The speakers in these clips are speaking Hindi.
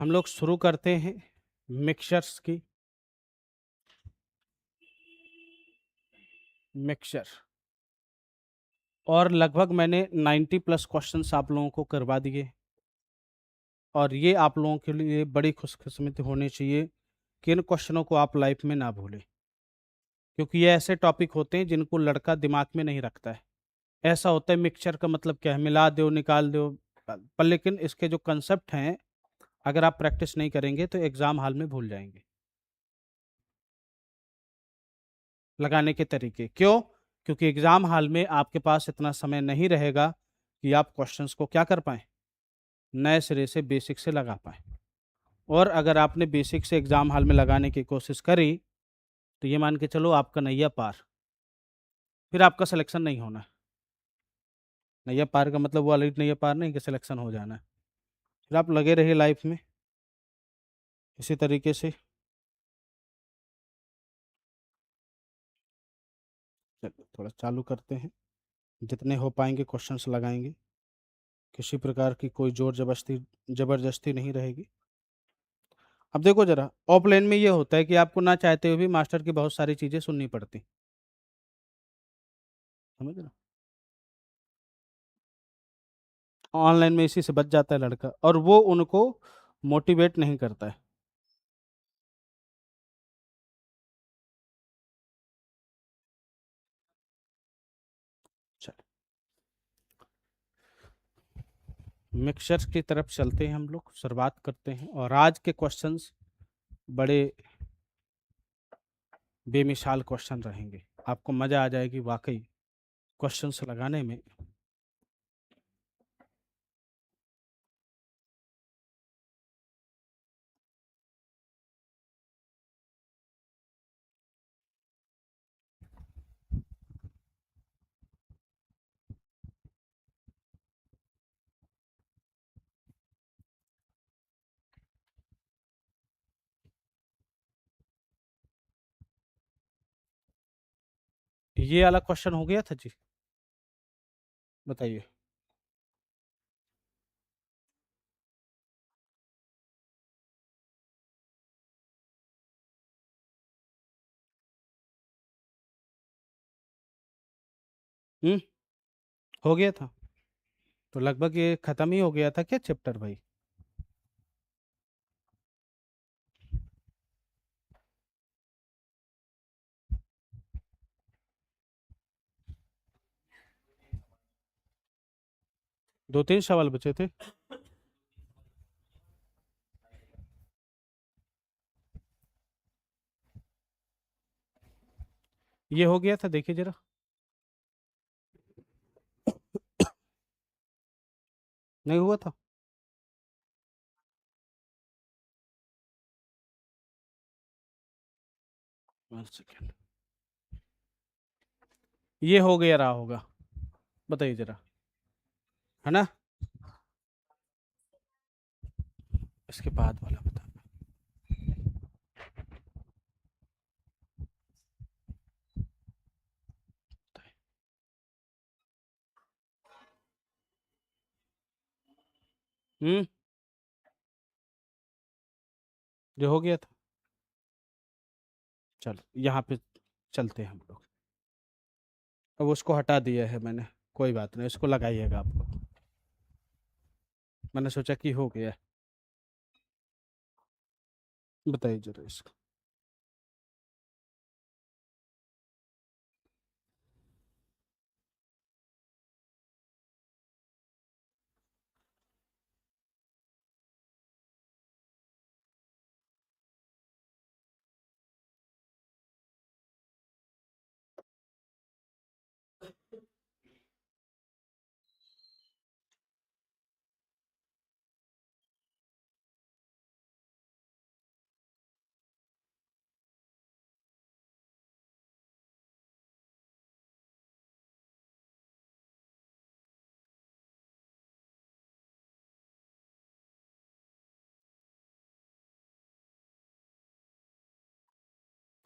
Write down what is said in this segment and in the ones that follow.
हम लोग शुरू करते हैं मिक्सचर्स की। मिक्सचर और लगभग मैंने 90 प्लस क्वेश्चंस आप लोगों को करवा दिए, और ये आप लोगों के लिए बड़ी खुशकिस्मती होनी चाहिए कि इन क्वेश्चनों को आप लाइफ में ना भूलें, क्योंकि ये ऐसे टॉपिक होते हैं जिनको लड़का दिमाग में नहीं रखता है। ऐसा होता है मिक्सचर का मतलब क्या है, मिला दो निकाल दो, पर लेकिन इसके जो कंसेप्ट हैं, अगर आप प्रैक्टिस नहीं करेंगे तो एग्जाम हॉल में भूल जाएंगे। लगाने के तरीके क्यों? क्योंकि एग्जाम हॉल में आपके पास इतना समय नहीं रहेगा कि आप क्वेश्चंस को क्या कर पाएं, नए सिरे से बेसिक से लगा पाएं। और अगर आपने बेसिक से एग्जाम हॉल में लगाने की कोशिश करी तो ये मान के चलो आपका नैया पार, फिर आपका सिलेक्शन नहीं होना। नैया पार का मतलब वो ऑलरेडी नैया पार नहीं कि सिलेक्शन हो जाना है। फिर आप लगे रहिए लाइफ में इसी तरीके से। चलिए थोड़ा चालू करते हैं, जितने हो पाएंगे क्वेश्चंस लगाएंगे, किसी प्रकार की कोई जोर जबरदस्ती जबरदस्ती नहीं रहेगी। अब देखो जरा, ऑफलाइन में ये होता है कि आपको ना चाहते हुए भी मास्टर की बहुत सारी चीजें सुननी पड़ती, समझ रहे हो? ऑनलाइन में इसी से बच जाता है लड़का, और वो उनको मोटिवेट नहीं करता है। चल, मिक्सचर्स की तरफ चलते हैं, हम लोग शुरुआत करते हैं। और आज के क्वेश्चंस बड़े बेमिसाल क्वेश्चन रहेंगे, आपको मजा आ जाएगी वाकई क्वेश्चंस लगाने में। ये वाला क्वेश्चन हो गया था जी, बताइए। हम्म, हो गया था। तो लगभग ये खत्म ही हो गया था क्या चैप्टर भाई? दो तीन सवाल बचे थे। ये हो गया था, देखिए जरा। नहीं हुआ था? 1 सेकेंड। ये हो गया रहा होगा, बताइए जरा, है ना? इसके बाद वाला बता। हम्म, जो हो गया था। चलो यहाँ पे चलते हैं हम लोग। अब उसको हटा दिया है मैंने, कोई बात नहीं, इसको लगाइएगा आप लोग। मैंने सोचा कि हो गया। बताइए जरा इसको।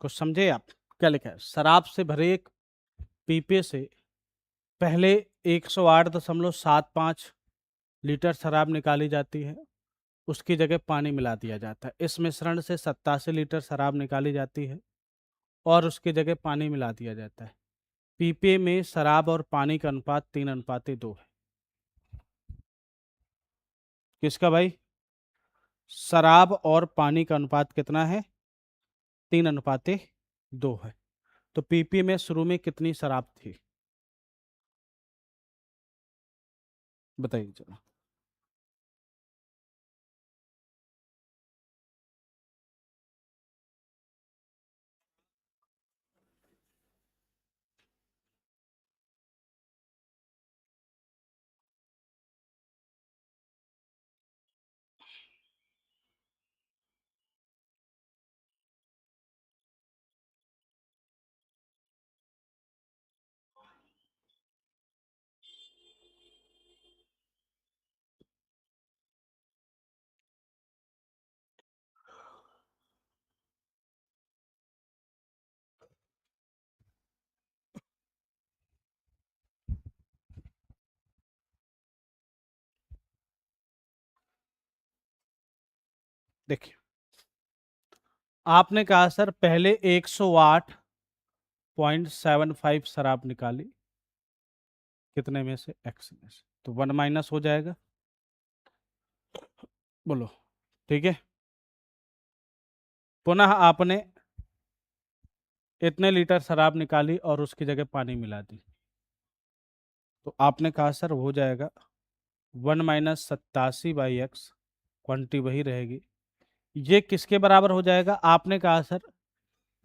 कुछ समझे आप? क्या लिखा है? शराब से भरे एक पीपे से पहले 108.75 लीटर शराब निकाली जाती है, उसकी जगह पानी मिला दिया जाता है। इस मिश्रण से 87 लीटर शराब निकाली जाती है और उसकी जगह पानी मिला दिया जाता है। पीपे में शराब और पानी का अनुपात 3:2 है। किसका भाई? शराब और पानी का अनुपात कितना है? 3:2 है। तो पीपी में शुरू में कितनी शराब थी, बताइए जरा। देखिए, आपने कहा सर पहले 108.75 शराब निकाली, कितने में से? एक्स में से, तो 1 माइनस हो जाएगा। बोलो, ठीक है। पुनः आपने इतने लीटर शराब निकाली और उसकी जगह पानी मिला दी, तो आपने कहा सर हो जाएगा 1 - 87/x, क्वांटिटी वही रहेगी। ये किसके बराबर हो जाएगा? आपने कहा सर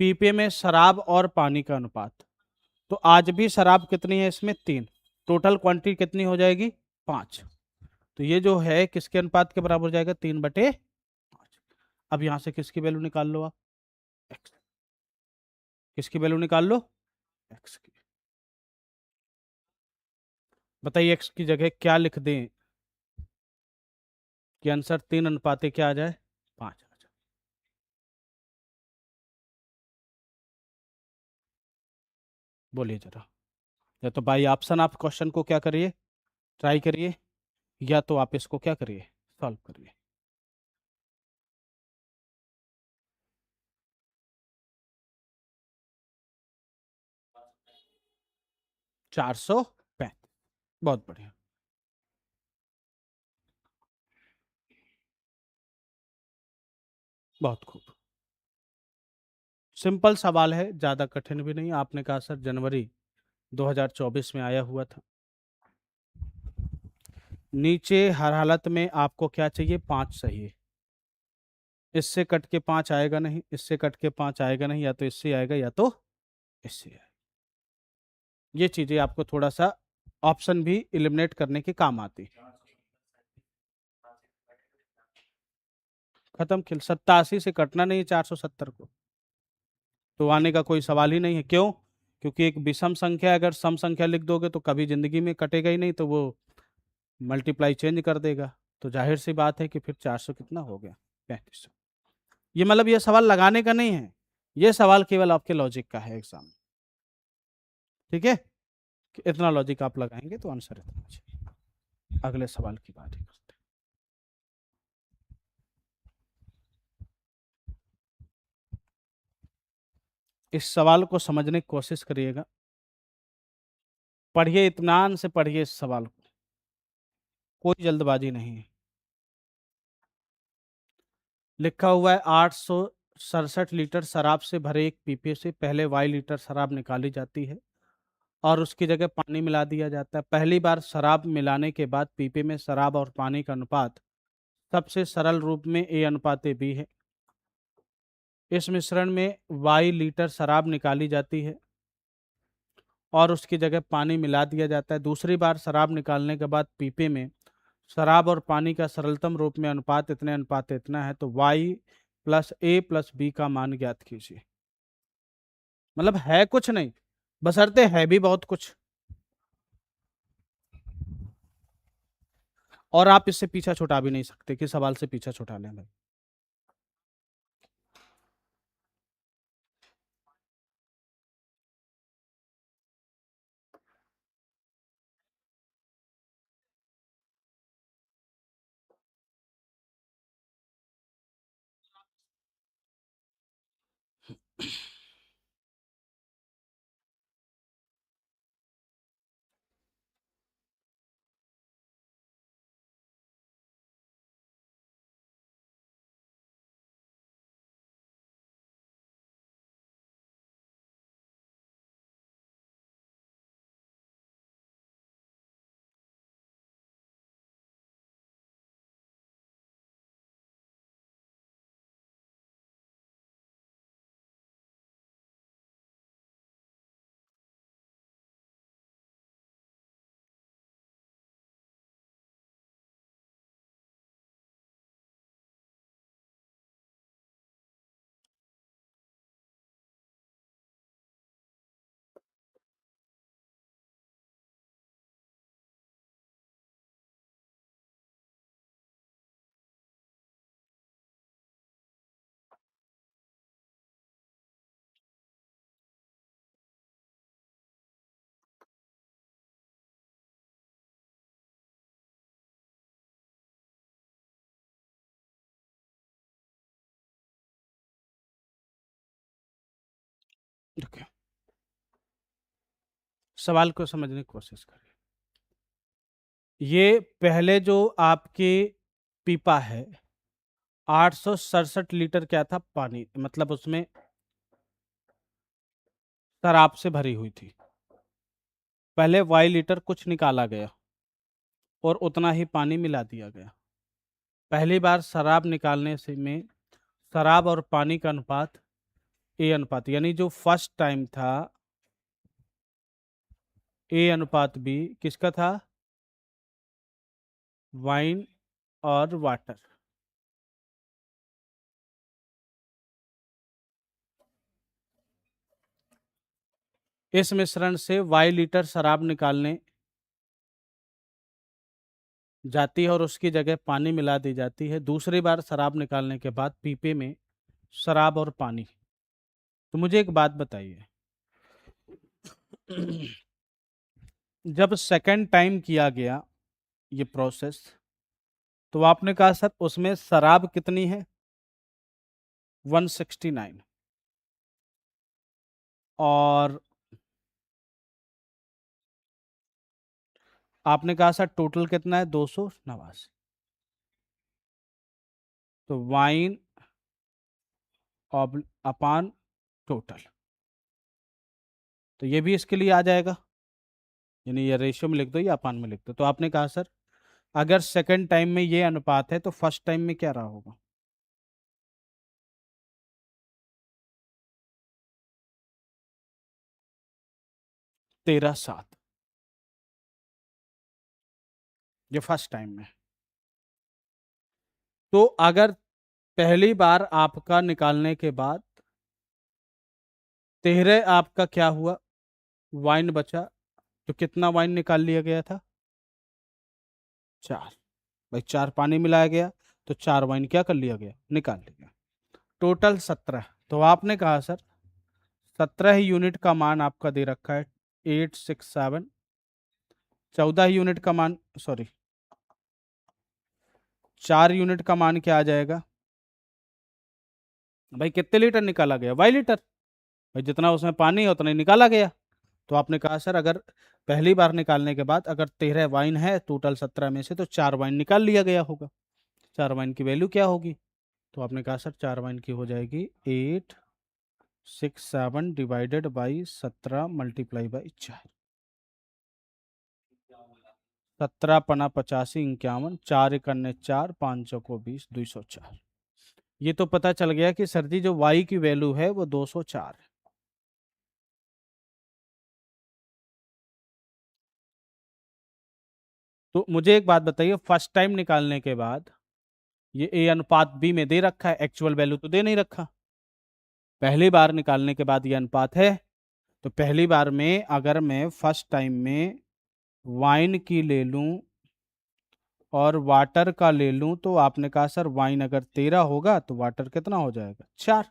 पीपे में शराब और पानी का अनुपात, तो आज भी शराब कितनी है इसमें? 3। टोटल क्वांटिटी कितनी हो जाएगी? 5। तो ये जो है किसके अनुपात के बराबर हो जाएगा? 3/5। अब यहां से किसकी वैल्यू निकाल लो आप? एक्स। किसकी वैल्यू निकाल लो? एक्स की। बताइए एक्स की जगह क्या लिख दें कि आंसर 3 अनुपाते क्या आ जाए? 5 आ जाए। बोलिए जरा। या तो बाई ऑप्शन आप क्वेश्चन को क्या करिए, ट्राई करिए, या तो आप इसको क्या करिए, सॉल्व करिए। 435। बहुत बढ़िया। बहुत खूब। सिंपल सवाल है, ज़्यादा कठिन भी नहीं। आपने कहा सर जनवरी 2024 में आया हुआ था। नीचे हर हालत में आपको क्या चाहिए? 5 चाहिए। इससे कट के 5 आएगा नहीं, इससे कट के 5 आएगा नहीं, या तो इससे आएगा या तो इससे आएगा। ये चीज़ें आपको थोड़ा सा ऑप्शन भी इलिमिनेट करने के काम आती है। खत्म खिल। 87 से कटना नहीं है 470 को, तो आने का कोई सवाल ही नहीं है। क्यों? क्योंकि एक विषम संख्या अगर सम संख्या लिख दोगे तो कभी जिंदगी में कटेगा ही नहीं, तो वो मल्टीप्लाई चेंज कर देगा। तो जाहिर सी बात है कि फिर 400 कितना हो गया? 3500। ये मतलब ये सवाल लगाने का नहीं है, ये सवाल केवल आपके लॉजिक का है एग्जाम में। ठीक है, कि इतना लॉजिक आप लगाएंगे तो आंसर इतना चाहिए। अगले सवाल की बात ही करते हैं। इस सवाल को समझने की कोशिश करिएगा, पढ़िए, इत्मीनान से पढ़िए इस सवाल को, कोई जल्दबाजी नहीं है। लिखा हुआ है 867 लीटर शराब से भरे एक पीपे से पहले y लीटर शराब निकाली जाती है और उसकी जगह पानी मिला दिया जाता है। पहली बार शराब मिलाने के बाद पीपे में शराब और पानी का अनुपात सबसे सरल रूप में A/B है। इस मिश्रण में y लीटर शराब निकाली जाती है और उसकी जगह पानी मिला दिया जाता है। दूसरी बार शराब निकालने के बाद पीपे में शराब और पानी का सरलतम रूप में अनुपात इतने अनुपात इतना है, तो y+A+B का मान ज्ञात कीजिए। मतलब है कुछ नहीं, बशर्ते है भी बहुत कुछ, और आप इससे पीछा छुटा भी नहीं सकते कि सवाल से पीछा छुटा लें भाई। देखिए, सवाल को समझने की कोशिश करिए। ये पहले जो आपके पीपा है 867 लीटर क्या था, पानी, मतलब उसमें शराब से भरी हुई थी। पहले वाई लीटर कुछ निकाला गया और उतना ही पानी मिला दिया गया। पहली बार शराब निकालने से में शराब और पानी का अनुपात ए अनुपात, यानी जो फर्स्ट टाइम था ए अनुपात बी किसका था, वाइन और वाटर। इस मिश्रण से वाई लीटर शराब निकालने जाती है और उसकी जगह पानी मिला दी जाती है। दूसरी बार शराब निकालने के बाद पीपे में शराब और पानी। तो मुझे एक बात बताइए, जब सेकंड टाइम किया गया ये प्रोसेस, तो आपने कहा सर उसमें शराब कितनी है, 169, और आपने कहा सर टोटल कितना है, 289। तो वाइन अपान टोटल, तो ये भी इसके लिए आ जाएगा, यानी ये रेशियो में लिख दो या अपान में लिख दो। तो आपने कहा सर अगर सेकंड टाइम में ये अनुपात है तो फर्स्ट टाइम में क्या रहा होगा, 13:7, ये फर्स्ट टाइम में। तो अगर पहली बार आपका निकालने के बाद 13 आपका क्या हुआ, वाइन बचा, तो कितना वाइन निकाल लिया गया था, 4। भाई 4 पानी मिलाया गया तो 4 वाइन क्या कर लिया गया, निकाल लिया। टोटल 17। तो आपने कहा सर 17 यूनिट का मान आपका दे रखा है 867, 14 यूनिट का मान, सॉरी 4 यूनिट का मान क्या आ जाएगा, भाई कितने लीटर निकाला गया, वाई लीटर, भाई जितना उसमें पानी है उतना ही निकाला गया। तो आपने कहा सर अगर पहली बार निकालने के बाद अगर 13 वाइन है टोटल 17 में से, तो 4 वाइन निकाल लिया गया होगा। 4 वाइन की वैल्यू क्या होगी, तो आपने कहा सर 4 वाइन की हो जाएगी 867 डिवाइडेड बाई 17 मल्टीप्लाई बाई 4। 17×85 51, 4×1 4, 5 को 20, 204। ये तो पता चल गया कि सर जी जो y की वैल्यू है वो 204 है। तो मुझे एक बात बताइए, फर्स्ट टाइम निकालने के बाद ये ए अनुपात बी में दे रखा है, एक्चुअल वैल्यू तो दे नहीं रखा। पहली बार निकालने के बाद ये अनुपात है, तो पहली बार में अगर मैं फर्स्ट टाइम में वाइन की ले लूं और वाटर का ले लूं, तो आपने कहा सर वाइन अगर 13 होगा तो वाटर कितना हो जाएगा, 4।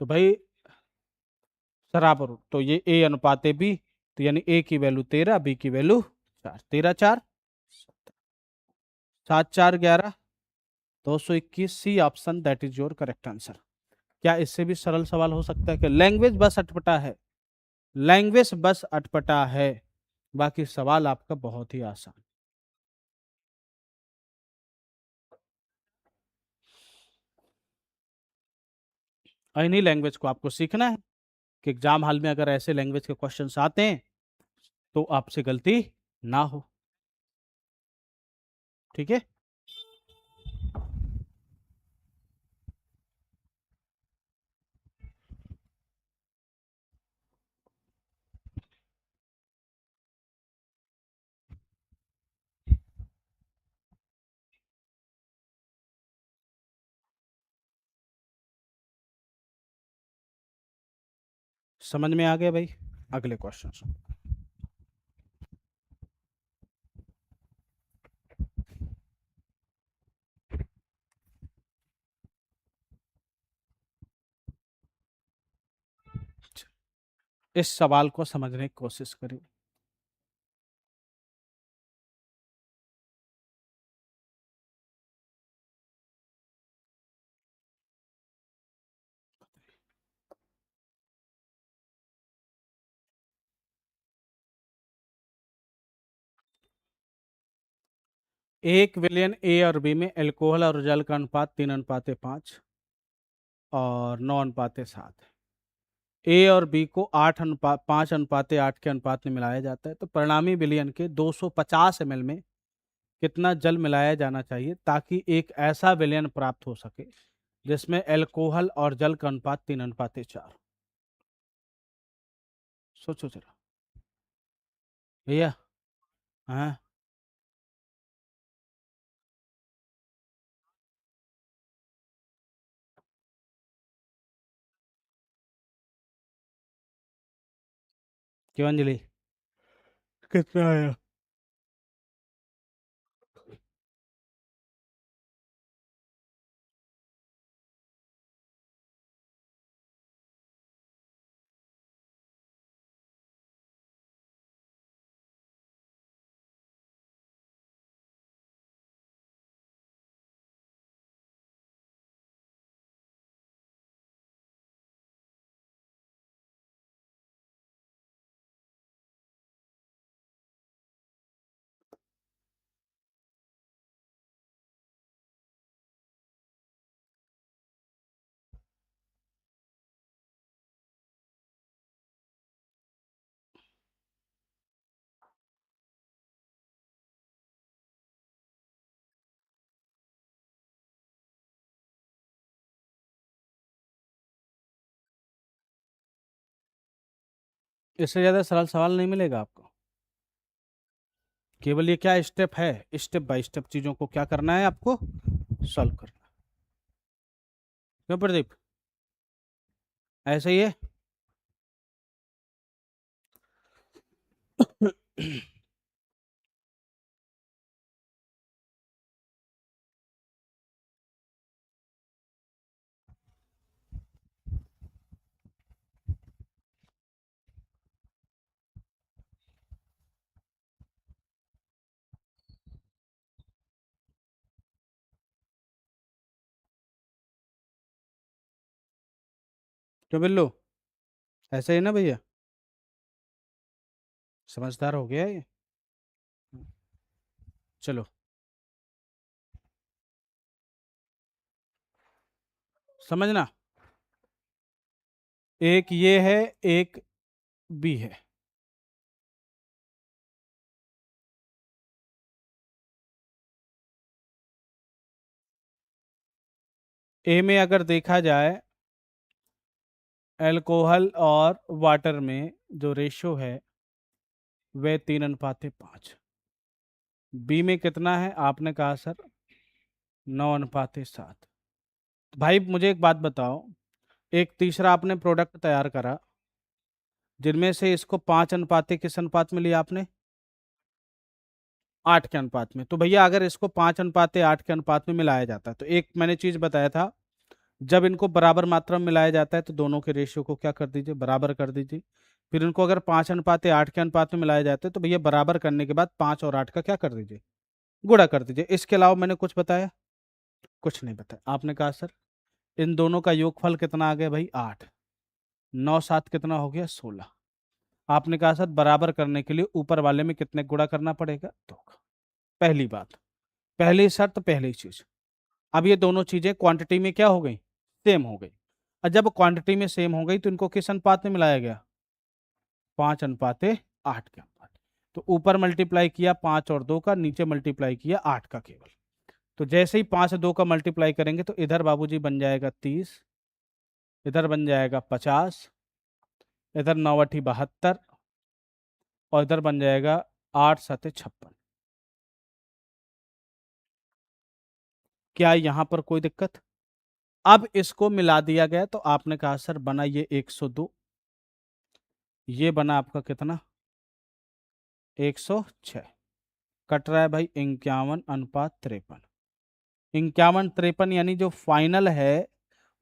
तो भाई बराबर, तो ये ए अनुपात है बी, तो यानी ए की वैल्यू 13, बी की value 4, 13 4 7 4 11, 221, C option that is your correct answer. क्या इससे भी सरल सवाल हो सकता है कि लैंग्वेज बस अटपटा है, लैंग्वेज बस अटपटा है, बाकी सवाल आपका बहुत ही आसान। इन्हीं लैंग्वेज को आपको सीखना है कि एग्जाम हॉल में अगर ऐसे लैंग्वेज के क्वेश्चंस आते हैं तो आपसे गलती ना हो। ठीक है, समझ में आ गया भाई। अगले क्वेश्चन, इस सवाल को समझने की कोशिश करिए। 1 विलियन ए और बी में एल्कोहल और जल का अनुपात 3:5 और 9:7 है। ए और बी को 5:8 के अनुपात में मिलाया जाता है। तो परिणामी विलयन के 250 ml में कितना जल मिलाया जाना चाहिए ताकि एक ऐसा विलयन प्राप्त हो सके जिसमें एल्कोहल और जल का अनुपात 3:4। सोचो जरा भैया। हाँ, क्यों अंजलि? कितना आया? इससे ज्यादा सरल सवाल नहीं मिलेगा आपको। केवल ये क्या स्टेप है, स्टेप बाय स्टेप चीजों को क्या करना है आपको, सॉल्व करना है। क्यों प्रदीप, ऐसे ही है? क्यों बिल्लू, ऐसे ही ना भैया? समझदार हो गया ये। चलो, समझना। एक ये है, एक बी है। ए में अगर देखा जाए अल्कोहल और वाटर में जो रेशो है वह 3:5। बी में कितना है आपने कहा सर? 9:7। भाई मुझे एक बात बताओ, एक तीसरा आपने प्रोडक्ट तैयार करा जिनमें से इसको 5 अनुपात किस अनुपात में लिया आपने? 8 के अनुपात में। तो भैया अगर इसको 5:8 के अनुपात में मिलाया जाता है तो एक मैंने चीज बताया था, जब इनको बराबर मात्रा में मिलाया जाता है तो दोनों के रेशियो को क्या कर दीजिए, बराबर कर दीजिए। फिर इनको अगर 5:8 के अनुपात में मिलाया जाता है तो भैया बराबर करने के बाद 5 और 8 का क्या कर दीजिए, गुणा कर दीजिए। इसके अलावा मैंने कुछ बताया? कुछ नहीं बताया। आपने कहा सर इन दोनों का योगफल कितना आ गया भाई? 8। 9 7 कितना हो गया? 16। आपने कहा सर बराबर करने के लिए ऊपर वाले में कितने गुणा करना पड़ेगा? 2 का। पहली बात, पहली शर्त, पहली चीज। अब ये दोनों चीजें क्वांटिटी में क्या हो गई? सेम हो गई। और जब क्वांटिटी में सेम हो गई तो इनको किस अनुपात में मिलाया गया? 5:8 के अनुपात। तो ऊपर मल्टीप्लाई किया 5 और 2 का, नीचे मल्टीप्लाई किया 8 का केवल। तो जैसे ही 5 2 का मल्टीप्लाई करेंगे तो इधर बाबूजी बन जाएगा 30, इधर बन जाएगा 50, इधर 9 8 72 और इधर बन जाएगा 8 7 56। क्या यहाँ पर कोई दिक्कत? अब इसको मिला दिया गया तो आपने कहा सर बना ये 102, ये बना आपका कितना? 106। कट रहा है भाई 51:53। 51:53 यानी जो फाइनल है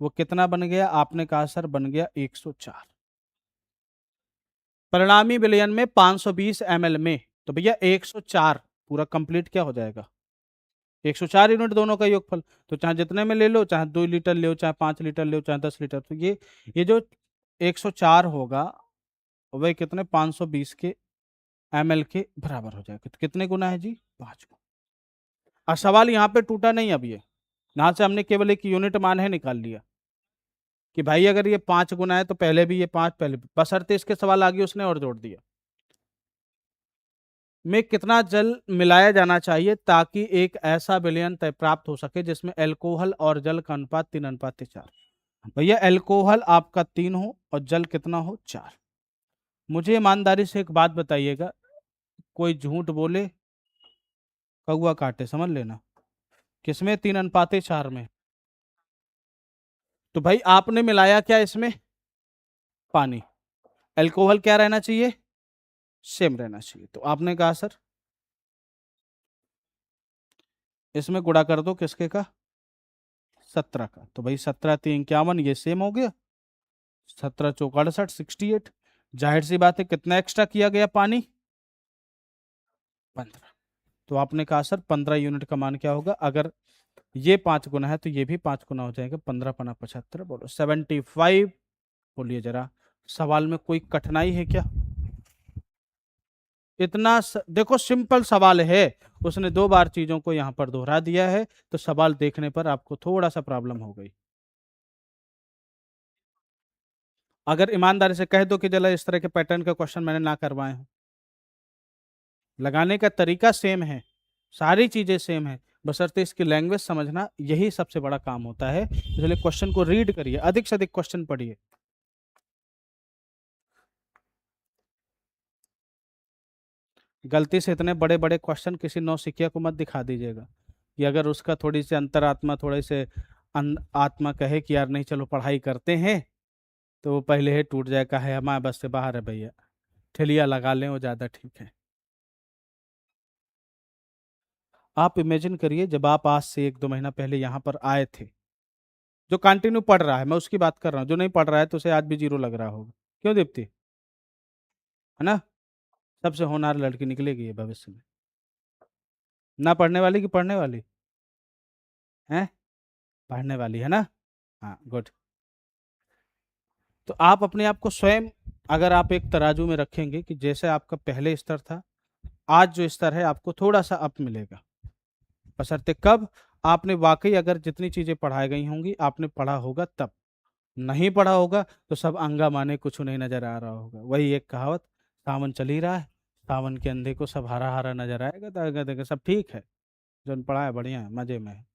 वो कितना बन गया? आपने कहा सर बन गया 104। परिणामी विलयन में 520 ml में, तो भैया 104 पूरा कंप्लीट क्या हो जाएगा? 104 यूनिट दोनों का योगफल। तो चाहे जितने में ले लो, चाहे 2 लीटर ले, चाहे 5 लीटर ले, चाहे 10 लीटर, तो ये जो 104 होगा वह कितने 520 के ml के बराबर हो जाएगा। तो कितने गुना है जी? 5 गुना। और सवाल यहाँ पे टूटा नहीं। अब ये यहाँ से हमने केवल एक यूनिट मान है निकाल लिया कि भाई अगर ये 5 गुना है तो पहले भी ये 5 पहले भी, बशर्ते इसके सवाल आगे उसने और जोड़ दिया। में कितना जल मिलाया जाना चाहिए ताकि एक ऐसा विलयन तय प्राप्त हो सके जिसमें अल्कोहल और जल का अनुपात 3:4। भैया अल्कोहल आपका 3 हो और जल कितना हो 4। मुझे ईमानदारी से एक बात बताइएगा, कोई झूठ बोले कौआ काटे, समझ लेना। किसमें? 3:4 में। तो भाई आपने मिलाया क्या इसमें? पानी। अल्कोहल क्या रहना चाहिए? सेम रहना चाहिए। तो आपने कहा सर इसमें गुणा कर दो किसके का? 17 का। तो भाई 17×3 = 51, ये सेम हो गया। 17×4 = 68, 68। जाहिर सी बात है कितना एक्स्ट्रा किया गया पानी? 15। तो आपने कहा सर 15 यूनिट का मान क्या होगा? अगर ये 5 गुना है तो ये भी 5 गुना हो जाएगा। 15×5 = 75। बोलो 75। बोलिए जरा, सवाल में कोई कठिनाई है क्या? देखो सिंपल सवाल है। उसने 2 बार चीजों को यहाँ पर दोहरा दिया है, तो सवाल देखने पर आपको थोड़ा सा प्रॉब्लम हो गई। अगर ईमानदारी से कह दो कि जला इस तरह के पैटर्न का क्वेश्चन मैंने ना करवाए हैं। लगाने का तरीका सेम है, सारी चीजें सेम है, बशर्ते इसकी लैंग्वेज समझना, यही सबसे बड़ा काम होता है। इसलिए क्वेश्चन को रीड करिए, अधिक से अधिक क्वेश्चन पढ़िए। गलती से इतने बड़े बड़े क्वेश्चन किसी नौसिखिया को मत दिखा दीजिएगा कि अगर उसका थोड़ी सी अंतरात्मा, थोड़े से आत्मा कहे कि यार नहीं चलो पढ़ाई करते हैं, तो वो पहले ही टूट जाए, कहे हमारे बस से बाहर है भैया, ठेलिया लगा लें वो ज़्यादा ठीक है। आप इमेजिन करिए जब आप आज से 1-2 महीना पहले यहाँ पर आए थे, जो कंटिन्यू पढ़ रहा है मैं उसकी बात कर रहा हूँ, जो नहीं पढ़ रहा है तो उसे आज भी जीरो लग रहा होगा। क्यों दीप्ति? है ना? सबसे होनहार लड़की निकलेगी ये भविष्य में। ना पढ़ने वाली कि पढ़ने वाली है? पढ़ने वाली है ना? हाँ गुड। तो आप अपने आप को स्वयं, अगर आप एक तराजू में रखेंगे कि जैसे आपका पहले स्तर था, आज जो स्तर है आपको थोड़ा सा अप मिलेगा। बशर्ते कब? आपने वाकई अगर जितनी चीजें पढ़ाई गई होंगी आपने पढ़ा होगा तब। नहीं पढ़ा होगा तो सब अंगा माने कुछ नहीं नजर आ रहा होगा। वही एक कहावत, सावन चल ही रहा है, सावन के अंधे को सब हरा हरा नजर आएगा, तो आगे देखे सब ठीक है, जो पढ़ा है बढ़िया है, मजे में है।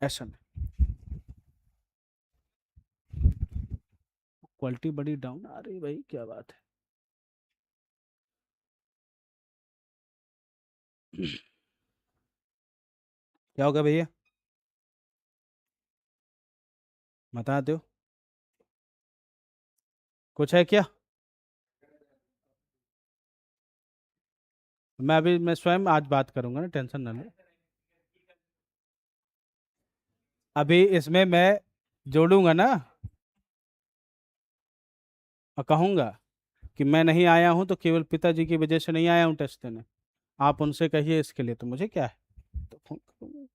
ऐसा नहीं। क्वालिटी बड़ी डाउन आ रही भाई, क्या बात है? क्या होगा भैया? बता दो, कुछ है क्या? मैं स्वयं आज बात करूंगा ना, टेंशन ना लो। अभी इसमें मैं जोड़ूंगा ना, और कहूंगा कि मैं नहीं आया हूं तो केवल पिताजी की वजह से नहीं आया हूं टेस्ट देने। आप उनसे कहिए इसके लिए, तो मुझे क्या है? तो फोन करूंगा।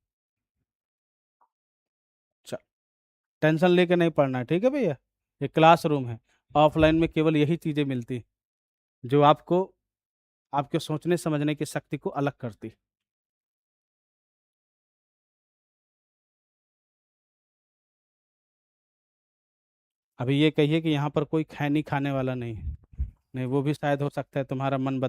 चल, टेंशन लेके नहीं पढ़ना है, ठीक है भैया? ये क्लासरूम है, ऑफलाइन में केवल यही चीजें मिलती जो आपको, आपके सोचने समझने की शक्ति को अलग करती। अभी ये कहिए कि यहाँ पर कोई खैनी खाने वाला नहीं है। नहीं, वो भी शायद हो सकता है तुम्हारा मन बदल